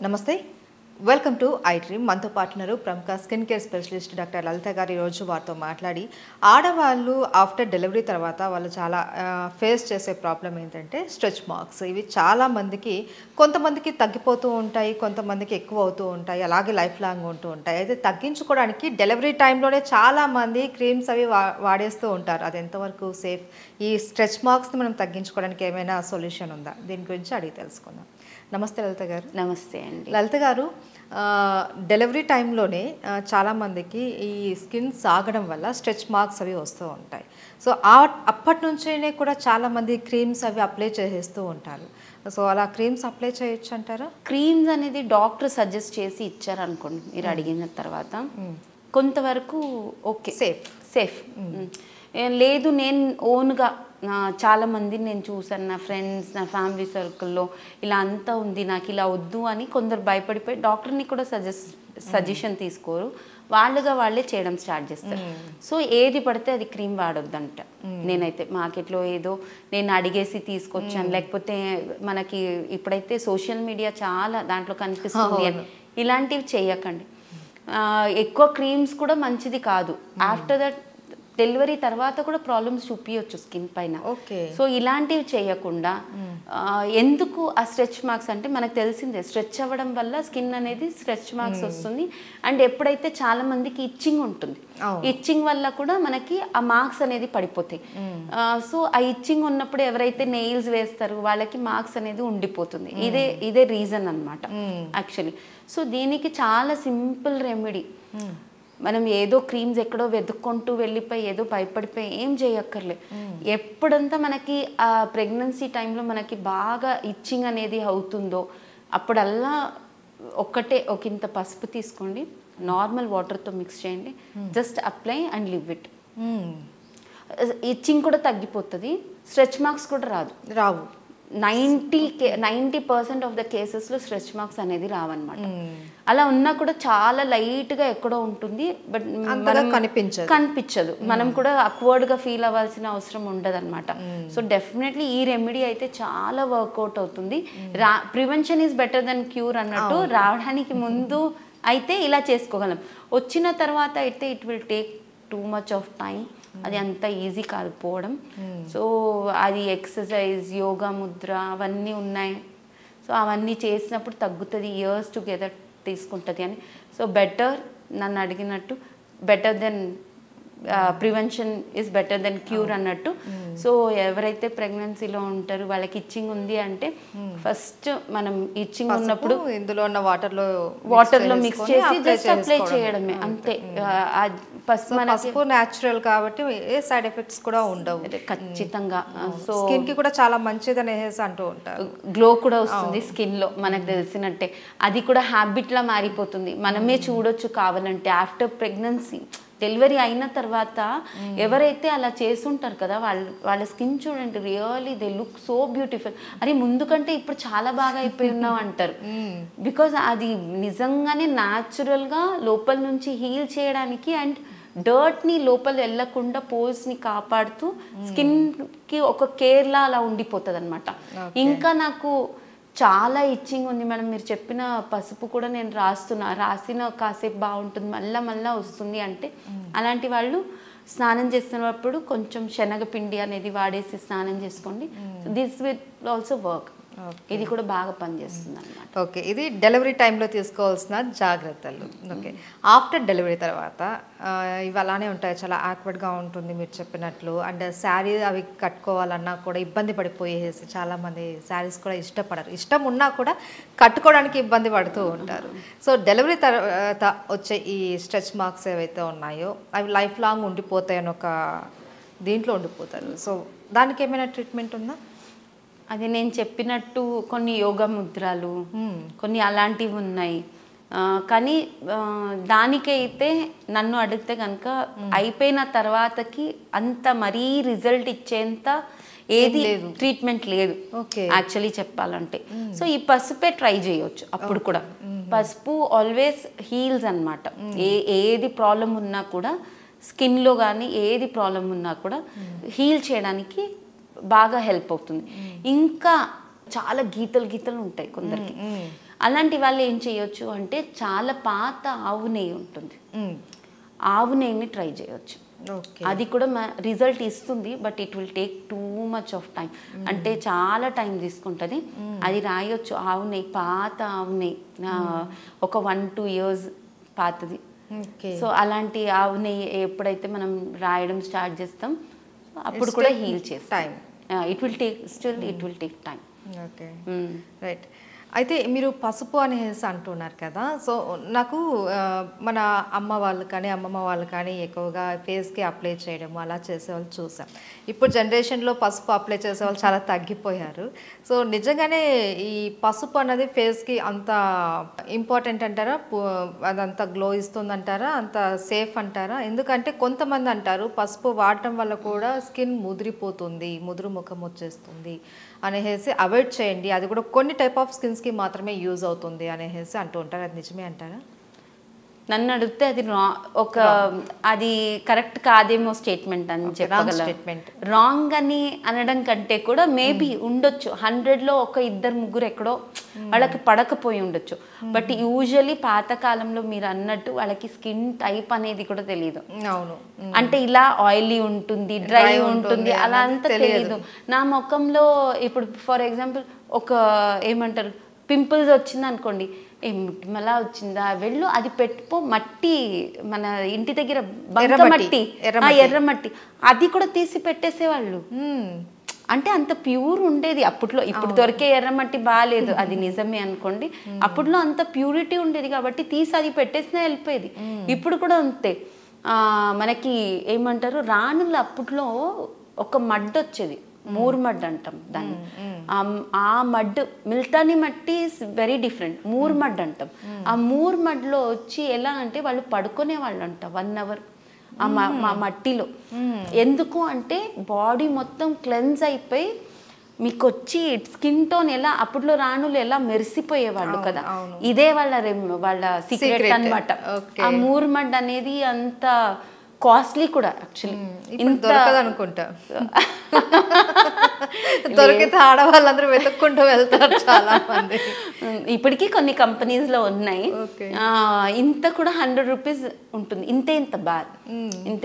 నమస్తే welcome to I dream మనతో పాటున్నారు ప్రముఖ స్కిన్ కేర్ స్పెషలిస్ట్ డాక్టర్ లలిత గారు ఈరోజు వారితో మాట్లాడి ఆడవాళ్ళు ఆఫ్టర్ డెలివరీ తర్వాత వాళ్ళు చాలా ఫేస్ చేసే ప్రాబ్లం ఏంటంటే స్ట్రెచ్ మార్క్స్. ఇవి చాలామందికి కొంతమందికి తగ్గిపోతూ ఉంటాయి, కొంతమందికి ఎక్కువ అవుతూ ఉంటాయి, అలాగే లైఫ్ లాంగ్ ఉంటూ ఉంటాయి. అయితే తగ్గించుకోవడానికి డెలివరీ టైంలోనే చాలామంది క్రీమ్స్ అవి వాడేస్తూ ఉంటారు. అది ఎంతవరకు సేఫ్? ఈ స్ట్రెచ్ మార్క్స్ని మనం తగ్గించుకోవడానికి ఏమైనా సొల్యూషన్ ఉందా? దీని గురించి అడిగి తెలుసుకుందాం. నమస్తే లలిత గారు. నమస్తే అండి. లలిత గారు, డెలివరీ టైంలోనే చాలామందికి ఈ స్కిన్ సాగడం వల్ల స్ట్రెచ్ మార్క్స్ అవి వస్తూ ఉంటాయి. సో అప్పటి నుంచే కూడా చాలామంది క్రీమ్స్ అవి అప్లై చేసేస్తూ ఉంటారు. సో అలా క్రీమ్స్ అప్లై చేయొచ్చు అంటారా? క్రీమ్స్ అనేది డాక్టర్ సజెస్ట్ చేసి ఇచ్చారనుకోండి మీరు అడిగిన తర్వాత కొంతవరకు ఓకే, సేఫ్. లేదు నేను ఓన్గా చాలా మందిని నేను చూసాను, నా ఫ్రెండ్స్, నా ఫ్యామిలీ సర్కిల్లో ఇలా అంతా ఉంది, నాకు ఇలా వద్దు అని కొందరు భయపడిపోయి డాక్టర్ని కూడా సజెషన్ తీసుకోరు, వాళ్ళే చేయడం స్టార్ట్ చేస్తారు. సో ఏది పడితే అది క్రీమ్ వాడొద్దంట. నేనైతే మార్కెట్లో ఏదో నేను అడిగేసి తీసుకొచ్చాను, లేకపోతే మనకి ఇప్పుడైతే సోషల్ మీడియా చాలా దాంట్లో కనిపిస్తుంది అని ఇలాంటివి చేయకండి. ఎక్కువ క్రీమ్స్ కూడా మంచిది కాదు. ఆఫ్టర్ దట్ డెలివరీ తర్వాత కూడా ప్రాబ్లమ్స్ చూపించవచ్చు స్కిన్ పైన. సో ఇలాంటివి చేయకుండా ఎందుకు ఆ స్ట్రెచ్ మార్క్స్ అంటే మనకు తెలిసిందే, స్ట్రెచ్ అవ్వడం వల్ల స్కిన్ అనేది స్ట్రెచ్ మార్క్స్ వస్తుంది. అండ్ ఎప్పుడైతే చాలా మందికి ఇచ్చింగ్ ఉంటుంది, ఇచ్చింగ్ వల్ల కూడా మనకి ఆ మార్క్స్ అనేది పడిపోతాయి. సో ఆ ఇచ్చింగ్ ఉన్నప్పుడు ఎవరైతే నెయిల్స్ వేస్తారో వాళ్ళకి మార్క్స్ అనేది ఉండిపోతుంది. ఇదే రీజన్ అన్నమాట యాక్చువల్లీ. సో దీనికి చాలా సింపుల్ రెమెడీ. మనం ఏదో క్రీమ్స్ ఎక్కడో వెతుక్కుంటూ వెళ్ళిపోయి ఏదో భయపడిపోయి ఏం చేయక్కర్లే. ఎప్పుడంతా మనకి ఆ ప్రెగ్నెన్సీ టైంలో మనకి బాగా ఇచ్చింగ్ అనేది అవుతుందో అప్పుడల్లా ఒక ఇంత పసుపు తీసుకోండి, నార్మల్ వాటర్తో మిక్స్ చేయండి, just apply and live it. Itching కూడా తగ్గిపోతుంది, స్ట్రెచ్ మార్క్స్ కూడా రావు. 90% ఆఫ్ ద కేసెస్లో స్ట్రెచ్ మార్క్స్ అనేది రావన్నమాట. అలా ఉన్నా కూడా చాలా లైట్గా ఎక్కడో ఉంటుంది, బట్ కనిపించదు. మనం కూడా అక్వర్డ్గా ఫీల్ అవ్వాల్సిన అవసరం ఉండదు అనమాట. సో డెఫినెట్లీ ఈ రెమెడీ అయితే చాలా వర్కౌట్ అవుతుంది. Prevention is better than cure అన్నట్టు, రావడానికి ముందు అయితే ఇలా చేసుకోగలం, వచ్చిన తర్వాత అయితే it will take too much of time. అది అంత ఈజీ కాదు పోవడం. సో అది ఎక్సర్సైజ్, యోగా ముద్ర అవన్నీ ఉన్నాయి. సో అవన్నీ చేసినప్పుడు తగ్గుతుంది, ఇయర్స్ టుగెదర్ తీసుకుంటుంది అని. సో బెటర్, నన్ను అడిగినట్టు better than prevention is better than cure అన్నట్టు. సో ఎవరైతే ప్రెగ్నెన్సీలో ఉంటారో వాళ్ళకి ఇచ్చింగ్ ఉంది అంటే ఫస్ట్ మనం ఇచ్చింగ్ ఉన్నప్పుడు ఇందులో ఉన్న వాటర్లో మిక్స్ చేసి జస్ట్ అప్లై చేయడమే, అంతే. పసుపు న్యాచురల్ కాబట్టి ఏ సైడ్ ఎఫెక్ట్స్ కూడా ఉండవు ఖచ్చితంగా. సో స్కిన్ కి కూడా చాలా మంచిది అనేసి అంటూ ఉంటారు. గ్లో కూడా వస్తుంది స్కిన్ లో, మనకు తెలిసినట్టే. అది కూడా హ్యాబిట్ లా మారిపోతుంది. మనమే చూడొచ్చు కావాలంటే. ఆఫ్టర్ ప్రెగ్నెన్సీ, డెలివరీ అయిన తర్వాత ఎవరైతే అలా చేస్తుంటారు కదా వాళ్ళ స్కిన్ చూడండి, really they look so beautiful. అది ముందు కంటే ఇప్పుడు చాలా బాగా అయిపోయి ఉన్నావు అంటారు. బికాజ్ అది నిజంగానే న్యాచురల్గా లోపల నుంచి హీల్ చేయడానికి అండ్ డర్ట్ని లోపల వెళ్ళకుండా పోర్స్ని కాపాడుతూ స్కిన్కి ఒక కేర్లా అలా ఉండిపోతుంది అనమాట. ఇంకా నాకు చాలా ఇచ్చింగ్ ఉంది మేడం, మీరు చెప్పిన పసుపు కూడా నేను రాసిన కాసేపు బాగుంటుంది, మళ్ళా వస్తుంది అంటే అలాంటి వాళ్ళు స్నానం చేస్తున్నప్పుడు కొంచెం శనగపిండి అనేది వాడేసి స్నానం చేసుకోండి. This will also work. ఇది కూడా బాగా పనిచేస్తుంది అనమాట. ఓకే, ఇది డెలివరీ టైంలో తీసుకోవాల్సిన జాగ్రత్తలు. ఓకే, ఆఫ్టర్ డెలివరీ తర్వాత ఇవి అలానే ఉంటాయి, చాలా ఆక్వర్డ్గా ఉంటుంది మీరు చెప్పినట్లు. అండ్ శారీ అవి కట్టుకోవాలన్నా కూడా ఇబ్బంది పడిపోయేసి చాలామంది శారీస్ కూడా ఇష్టపడరు, ఇష్టం ఉన్నా కూడా కట్టుకోవడానికి ఇబ్బంది పడుతూ ఉంటారు. సో డెలివరీ తర్వాత వచ్చే ఈ స్ట్రెచ్ మార్క్స్ ఏవైతే ఉన్నాయో అవి లైఫ్ లాంగ్ ఉండిపోతాయని ఒక దీంట్లో ఉండిపోతారు. సో దానికి ఏమైనా ట్రీట్మెంట్ ఉందా? అది నేను చెప్పినట్టు కొన్ని యోగా ముద్రలు కొన్ని అలాంటివి ఉన్నాయి. కానీ దానికైతే నన్ను అడిగితే కనుక అయిపోయిన తర్వాతకి అంత మరీ రిజల్ట్ ఇచ్చేంత ఏది ట్రీట్మెంట్ లేదు యాక్చువల్లీ చెప్పాలంటే. సో ఈ పసుపే ట్రై చేయొచ్చు అప్పుడు కూడా. పసుపు ఆల్వేస్ హీల్స్ అన్నమాట. ఏది ప్రాబ్లం ఉన్నా కూడా స్కిన్లో కానీ ఏది ప్రాబ్లం ఉన్నా కూడా హీల్ చేయడానికి బాగా హెల్ప్ అవుతుంది. ఇంకా చాలా గీతలు ఉంటాయి కొందరికి. అలాంటి వాళ్ళు ఏం చేయొచ్చు అంటే చాలా పాత ఆవు నెయ్యి ఉంటుంది, ఆవు నెయ్యిని ట్రై చేయొచ్చు. అది కూడా రిజల్ట్ ఇస్తుంది, but it will take too much of time, అంటే చాలా టైం తీసుకుంటుంది. అది రాయొచ్చు, ఆవు నెయ్యి, పాత ఆవు నెయ్యి, ఒక 1-2 years పాతది. సో అలాంటి ఆవు నెయ్యి ఎప్పుడైతే మనం రాయడం స్టార్ట్ చేస్తాం అప్పుడు కూడా హీల్ చేస్తాం. It will take time. Okay, right. అయితే మీరు పసుపు అనేసి అంటున్నారు కదా, సో నాకు మన అమ్మ వాళ్ళు కానీ అమ్మమ్మ వాళ్ళు కానీ ఎక్కువగా ఫేస్కి అప్లై చేయడం అలా చేసేవాళ్ళు చూసాం. ఇప్పుడు జనరేషన్లో పసుపు అప్లై చేసేవాళ్ళు చాలా తగ్గిపోయారు. సో నిజంగానే ఈ పసుపు అన్నది ఫేస్కి అంత ఇంపార్టెంట్ అంటారా? అదంత గ్లో ఇస్తుందంటారా? అంత సేఫ్ అంటారా? ఎందుకంటే కొంతమంది అంటారు పసుపు వాడటం వల్ల కూడా స్కిన్ ముదిరిపోతుంది, ముదురు ముఖం వచ్చేస్తుంది అనేసి అవాయిడ్ చేయండి, అది కూడా కొన్ని టైప్ ఆఫ్ స్కిన్స్కి మాత్రమే యూజ్ అవుతుంది అనేసి అంటూ ఉంటారు. అది నిజమే అంటారా? నన్ను అడిగితే అది అది కరెక్ట్ కాదేమో స్టేట్మెంట్ అని చెప్పగలను. రాంగ్ అని అనడం కంటే కూడా మేబీ ఉండొచ్చు, 100లో 1-2 ఎక్కడో వాళ్ళకి పడకపోయి ఉండొచ్చు. బట్ యూజువలీ పాతకాలంలో మీరు అన్నట్టు వాళ్ళకి స్కిన్ టైప్ అనేది కూడా తెలియదు. అంటే ఇలా ఆయిలీ ఉంటుంది, డ్రై ఉంటుంది, అలా అంతా తెలియదు. నా ముఖంలో ఇప్పుడు ఫర్ ఎగ్జాంపుల్ ఒక ఏమంటారు పింపుల్స్ వచ్చింది అనుకోండి, మళ్ళా వచ్చిందా వెళ్ళు అది పెట్టుకో, మట్టి మన ఇంటి దగ్గర మట్టి, ఎర్రమట్టి, అది కూడా తీసి పెట్టేసేవాళ్ళు. అంటే అంత ప్యూర్ ఉండేది అప్పట్లో. ఇప్పుడు దొరికే ఎర్రమట్టి బాగాలేదు, అది నిజమే అనుకోండి. అప్పట్లో అంత ప్యూరిటీ ఉండేది కాబట్టి తీసి అది పెట్టేసినా వెళ్ళిపోయేది. ఇప్పుడు కూడా అంతే. మనకి ఏమంటారు రాణులు అప్పట్లో ఒక మడ్డు వచ్చేది, మూర్ మడ్ అంటాం దాన్ని. ఆ మడ్ మిల్తాని మట్టి is very different, moor mud అంటాం. ఆ మూర్ మడ్లో వచ్చి ఎలా అంటే వాళ్ళు పడుకునే వాళ్ళు అంట 1 hour ఆ మట్టిలో. ఎందుకు అంటే బాడీ మొత్తం క్లెన్స్ అయిపోయి మీకు వచ్చి స్కిన్ టోన్ ఎలా అప్పట్లో రాణులు ఎలా మెరిసిపోయేవాళ్ళు కదా, ఇదే వాళ్ళ సీక్రెట్ అన్నమాట. ఆ మూర్ మడ్ అనేది అంత కాస్ట్లీ కూడా యాక్చువల్లీ. ఇంత అనుకుంటా దొరికితే ఆడవాళ్ళందరూ వెతుక్కుంటూ వెళ్తారు చాలా మంది. ఇప్పటికీ కొన్ని కంపెనీస్లో ఉన్నాయి. ఇంత కూడా 100 rupees ఉంటుంది,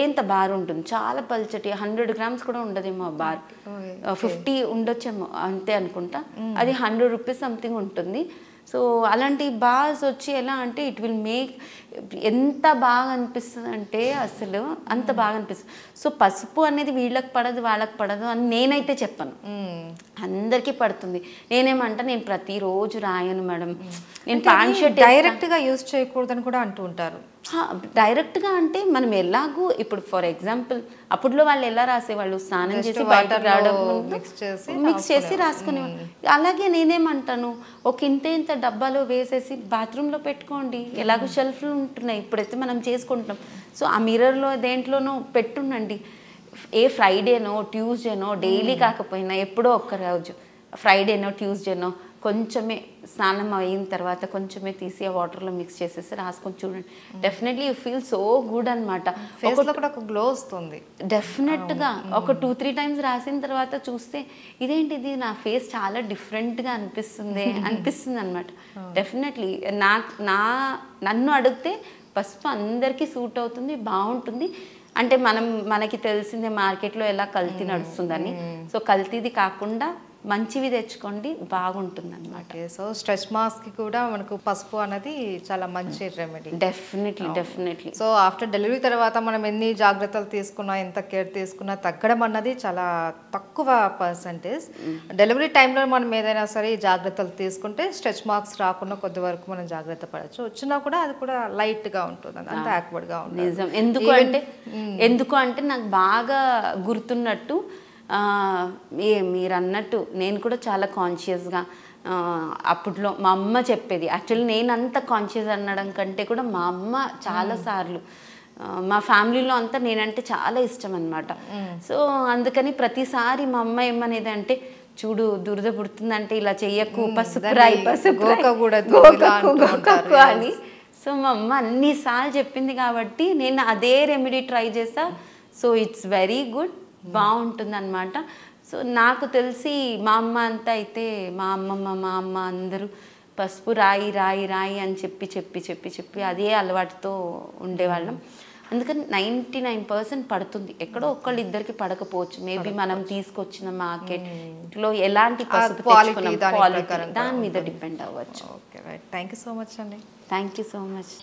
ఇంత బార్ ఉంటుంది, చాలా పల్చటి. 100 grams కూడా ఉండదేమో బార్, 50 ఉండొచ్చేమో అంతే అనుకుంటా. అది 100 rupees సంథింగ్ ఉంటుంది. సో అలాంటి బార్స్ వచ్చి ఎలా అంటే ఇట్ విల్ మేక్ ఎంత బాగా అనిపిస్తుంది అంటే అసలు అంత బాగా అనిపిస్తుంది. సో పసుపు అనేది వీళ్ళకి పడదు వాళ్ళకి పడదు అని నేనైతే చెప్పను, అందరికీ పడుతుంది. నేనేమంటా నేను ప్రతిరోజు రాయను మేడం, నేను ప్యాంట్ షర్ట్ డైరెక్ట్గా యూజ్ చేయకూడదని కూడా అంటూ ఉంటారు. డైరెక్ట్గా అంటే మనం ఎలాగూ ఇప్పుడు ఫర్ ఎగ్జాంపుల్ అప్పట్లో వాళ్ళు ఎలా రాసేవాళ్ళు, స్నానం చేసి బయటకు రావడం మిక్స్ చేసి రాసుకునేవాళ్ళు. అలాగే నేనేమంటాను ఒక ఇంత డబ్బాలో వేసేసి బాత్రూంలో పెట్టుకోండి, ఎలాగో షెల్ఫ్లు ఉంటున్నాయి ఇప్పుడైతే మనం చేసుకుంటాం. సో ఆ మిర్రర్లో దేంట్లోనో పెట్టుండండి. ఏ ఫ్రైడేనో ట్యూస్డేనో డైలీ కాకపోయినా ఎప్పుడో ఒక్క రోజు ఫ్రైడేనో ట్యూస్డేనో కొంచెమే స్నానం అయిన తర్వాత కొంచెమే తీసి ఆ వాటర్లో మిక్స్ చేసేసి రాసుకొని చూడండి, definitely you feel so good అనమాట. కూడా ఒక గ్లో వస్తుంది డెఫినెట్గా. ఒక 2-3 times రాసిన తర్వాత చూస్తే ఇదేంటిది నా ఫేస్ చాలా డిఫరెంట్గా అనిపిస్తుంది అనమాట. డెఫినెట్లీ నన్ను అడిగితే పసుపు అందరికీ సూట్ అవుతుంది, బాగుంటుంది. అంటే మనకి తెలిసిందే మార్కెట్లో ఎలా కల్తీ నడుస్తుందని. సో కల్తీది కాకుండా మంచివి తెచ్చుకోండి, బాగుంటుంది అనమాట. సో స్ట్రెచ్ మార్క్స్కి కూడా మనకు పసుపు అనేది చాలా మంచి remedy. Definitely. So after delivery తర్వాత మనం ఎన్ని జాగ్రత్తలు తీసుకున్నా, ఎంత కేర్ తీసుకున్నా తగ్గడం అన్నది చాలా తక్కువ పర్సంటేజ్. డెలివరీ టైంలో మనం ఏదైనా సరే జాగ్రత్తలు తీసుకుంటే స్ట్రెచ్ మార్క్స్ రాకుండా కొద్ది వరకు మనం జాగ్రత్త పడవచ్చు. వచ్చినా కూడా అది కూడా లైట్గా ఉంటుంది, అంత యాక్వర్డ్గా ఉంటుంది. నిజం. ఎందుకు అంటే నాకు బాగా గుర్తున్నట్టు మీరు అన్నట్టు నేను కూడా చాలా కాన్షియస్గా అప్పట్లో మా అమ్మ చెప్పేది. యాక్చువల్లీ నేను అంత కాన్షియస్ అనడం కంటే కూడా మా అమ్మ చాలాసార్లు మా ఫ్యామిలీలో అంతా నేనంటే చాలా ఇష్టం అనమాట. సో అందుకని ప్రతిసారి మా అమ్మ ఏమనేది అంటే చూడు దురద పుడుతుందంటే ఇలా చెయ్యకు, పసుపు రాయి అని. సో మా అమ్మ అన్నిసార్లు చెప్పింది కాబట్టి నేను అదే రెమెడీ ట్రై చేసా. సో ఇట్స్ వెరీ గుడ్, బాగుంటుంది అనమాట. సో నాకు తెలిసి మా అమ్మ అంతా అయితే మా అమ్మమ్మ మా అమ్మ అందరూ పసుపు రాయి రాయి రాయి అని చెప్పి అదే అలవాటుతో ఉండేవాళ్ళం. అందుకని 99% పడుతుంది. ఎక్కడో ఒకళ్ళు ఇద్దరికి పడకపోవచ్చు. మేబీ మనం తీసుకొచ్చిన మార్కెట్లో ఎలాంటి పసుపు తెచ్చుకున్నాం, క్వాలిటీ దాని మీద డిపెండ్ అవ్వచ్చు. Okay right, thank you so much అండి. Thank you so much.